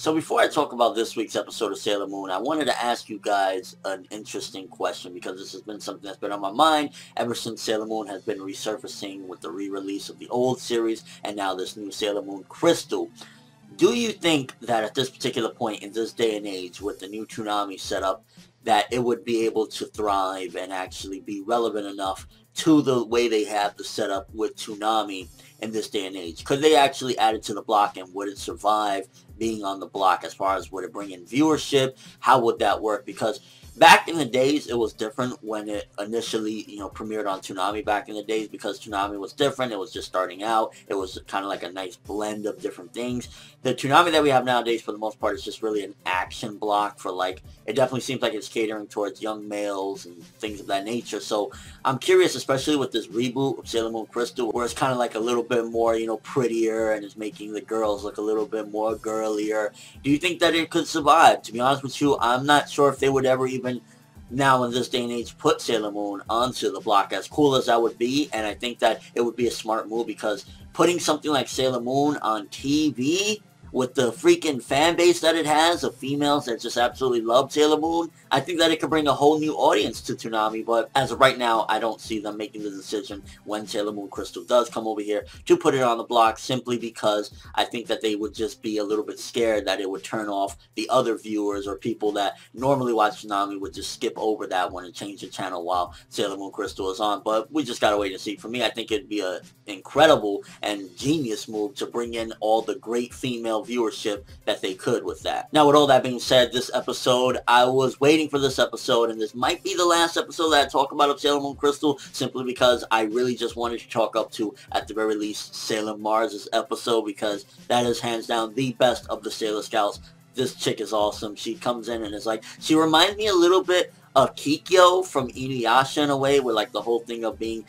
So before I talk about this week's episode of Sailor Moon, I wanted to ask you guys an interesting question because this has been something that's been on my mind ever since Sailor Moon has been resurfacing with the re-release of the old series and now this new Sailor Moon Crystal. Do you think that at this particular point in this day and age with the new Toonami setup that it would be able to thrive and actually be relevant enough to the way they have the setup with Toonami in this day and age? Could they actually add it to the block, and would it survive being on the block? As far as would it bring in viewership, how would that work? Because back in the days, it was different when it initially, premiered on Toonami back in the days, because Toonami was different. It was just starting out. It was kind of like a nice blend of different things. The Toonami that we have nowadays, for the most part, is just really an action block for, like, it definitely seems like it's catering towards young males and things of that nature. So I'm curious, especially with this reboot of Sailor Moon Crystal, where it's kind of like a little bit more, prettier, and is making the girls look a little bit more girlier. Do you think that it could survive? To be honest with you, I'm not sure if they would ever even, now in this day and age, put Sailor Moon onto the block, as cool as that would be. And I think that it would be a smart move, because putting something like Sailor Moon on TV with the freaking fan base that it has of females that just absolutely love Sailor Moon, I think that it could bring a whole new audience to Toonami. But as of right now, I don't see them making the decision when Sailor Moon Crystal does come over here to put it on the block, simply because I think that they would just be a little bit scared that it would turn off the other viewers, or people that normally watch Toonami would just skip over that one and change the channel while Sailor Moon Crystal is on. But we just gotta wait and see. For me, I think it'd be an incredible and genius move to bring in all the great female viewership that they could with that. Now, with all that being said, this episode, I was waiting for this episode, and this might be the last episode that I talk about of Sailor Moon Crystal, simply because I really just wanted to chalk up to, at the very least, Sailor Mars' episode, because that is hands down the best of the Sailor Scouts. This chick is awesome. She comes in and is like, she reminds me a little bit of Kikyo from Inuyasha in a way, where like the whole thing of being,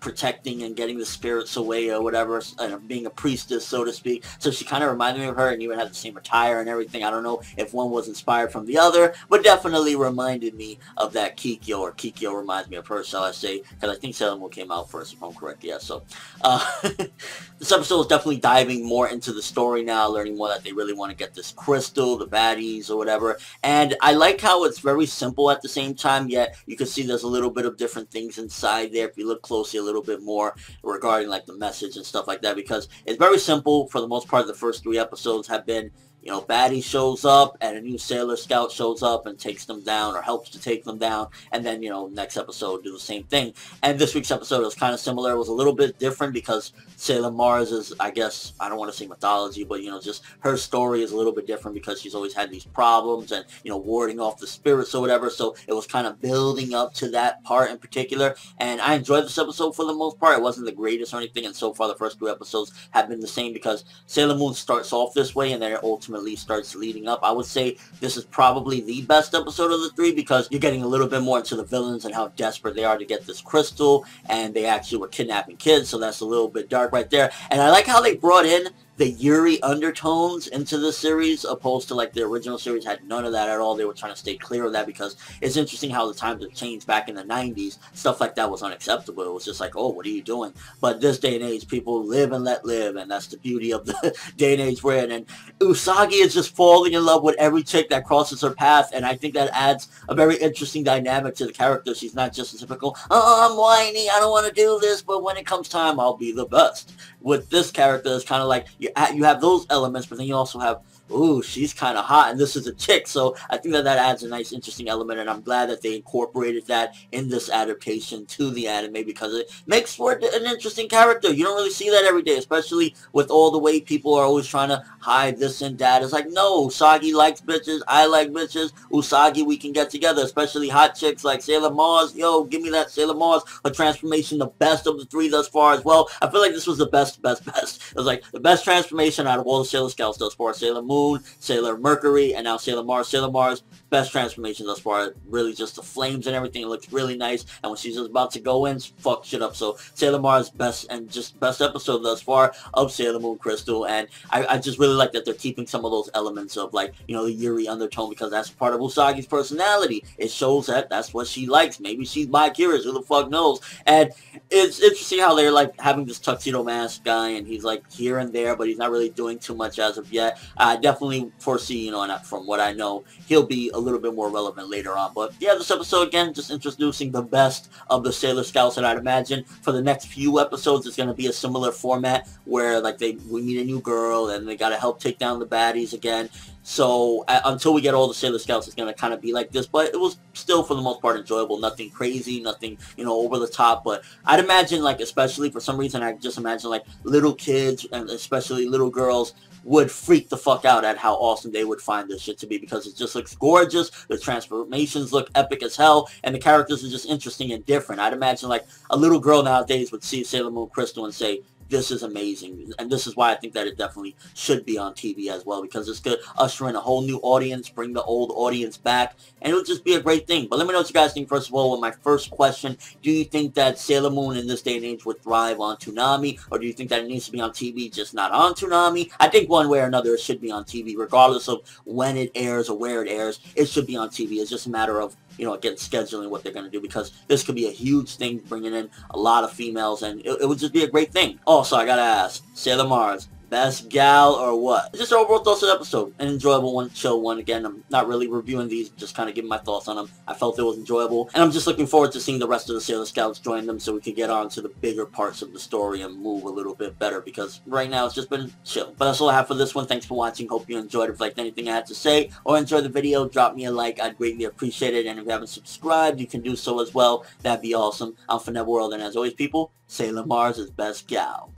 protecting and getting the spirits away or whatever, and being a priestess, so to speak. So she kind of reminded me of her, and even had the same attire and everything. I don't know if one was inspired from the other, but definitely reminded me of that Kikyo, or Kikyo reminds me of her, shall I say, because I think Sailor Moon came out first, if I'm correct. Yeah, so this episode is definitely diving more into the story now, learning more that they really want to get this crystal, the baddies or whatever. And I like how it's very simple at the same time, yet you can see there's a little bit of different things inside there if you look closely a little bit more regarding like the message and stuff like that, because it's very simple. For the most part, the first 3 episodes have been, baddie shows up and a new Sailor Scout shows up and takes them down, or helps to take them down, and then, next episode do the same thing. And this week's episode was kind of similar. It was a little bit different because Sailor Mars is, I guess, I don't want to say mythology, but, just her story is a little bit different, because she's always had these problems and, warding off the spirits or whatever. So it was kind of building up to that part in particular. And I enjoyed this episode for the most part. It wasn't the greatest or anything, and so far the first 2 episodes have been the same, because Sailor Moon starts off this way and then it ultimately starts leading up. I would say this is probably the best episode of the 3, because you're getting a little bit more into the villains and how desperate they are to get this crystal, and they actually were kidnapping kids, so that's a little bit dark right there. And I like how they brought in the Yuri undertones into the series, opposed to like the original series had none of that at all. They were trying to stay clear of that, because it's interesting how the times have changed. Back in the 90s, stuff like that was unacceptable. It was just like, oh, what are you doing? But this day and age, people live and let live, and that's the beauty of the day and age we're in. And Usagi is just falling in love with every chick that crosses her path, and I think that adds a very interesting dynamic to the character. She's not just a typical, oh, I'm whiny, I don't want to do this, but when it comes time, I'll be the best. With this character, it's kind of like you have those elements, but then you also have, ooh, she's kind of hot, and this is a chick. So I think that adds a nice, interesting element, and I'm glad that they incorporated that in this adaptation to the anime, because it makes for an interesting character. You don't really see that every day, especially with all the way people are always trying to hide this and that. It's like, no, Usagi likes bitches, I like bitches, Usagi, we can get together, especially hot chicks like Sailor Mars. Yo, give me that Sailor Mars. Her transformation, the best of the 3 thus far as well. I feel like this was the best. It was like the best transformation out of all the Sailor Scouts thus far. Sailor Moon, Sailor Mercury, and now Sailor Mars. Sailor Mars, best transformation thus far. Really just the flames and everything. It looks really nice. And when she's just about to go in, fuck shit up. So Sailor Mars, best episode thus far of Sailor Moon Crystal. And I just really like that they're keeping some of those elements of, like, the Yuri undertone, because that's part of Usagi's personality. It shows that that's what she likes. Maybe she's bi-curious. Who the fuck knows? And it's interesting how they're like having this tuxedo mask guy, and he's like here and there, but he's not really doing too much as of yet. definitely foresee, and from what I know, he'll be a little bit more relevant later on. But yeah, this episode, again, just introducing the best of the Sailor Scouts, and I'd imagine for the next few episodes, it's going to be a similar format where, like, we meet a new girl, and they got to help take down the baddies again. So until we get all the Sailor Scouts, it's going to kind of be like this, but it was still for the most part enjoyable. Nothing crazy, nothing, over the top, but I'd imagine, like, especially for some reason, I just imagine, like, little kids and especially little girls would freak the fuck out at how awesome they would find this shit to be, because it just looks gorgeous, the transformations look epic as hell, and the characters are just interesting and different. I'd imagine, like, a little girl nowadays would see Sailor Moon Crystal and say, this is amazing, and this is why I think that it definitely should be on TV as well, because it's going to usher in a whole new audience, bring the old audience back, and it'll just be a great thing. But let me know what you guys think. First of all, with my first question, do you think that Sailor Moon in this day and age would thrive on Toonami, or do you think that it needs to be on TV, just not on Toonami? I think one way or another it should be on TV, regardless of when it airs or where it airs. It should be on TV. It's just a matter of, again, scheduling what they're going to do, because this could be a huge thing, bringing in a lot of females, and it would just be a great thing. Also, I gotta ask, Sailor Mars, best gal or what? Just overall thoughts of the episode. An enjoyable one, chill one. Again, I'm not really reviewing these, just kind of giving my thoughts on them. I felt it was enjoyable, and I'm just looking forward to seeing the rest of the Sailor Scouts join them so we can get on to the bigger parts of the story and move a little bit better, because right now it's just been chill. But that's all I have for this one. Thanks for watching. Hope you enjoyed. If you liked anything I had to say or enjoyed the video, drop me a like. I'd greatly appreciate it, and if you haven't subscribed, you can do so as well. That'd be awesome. I'm ForneverWorld, and as always, people, Sailor Mars is best gal.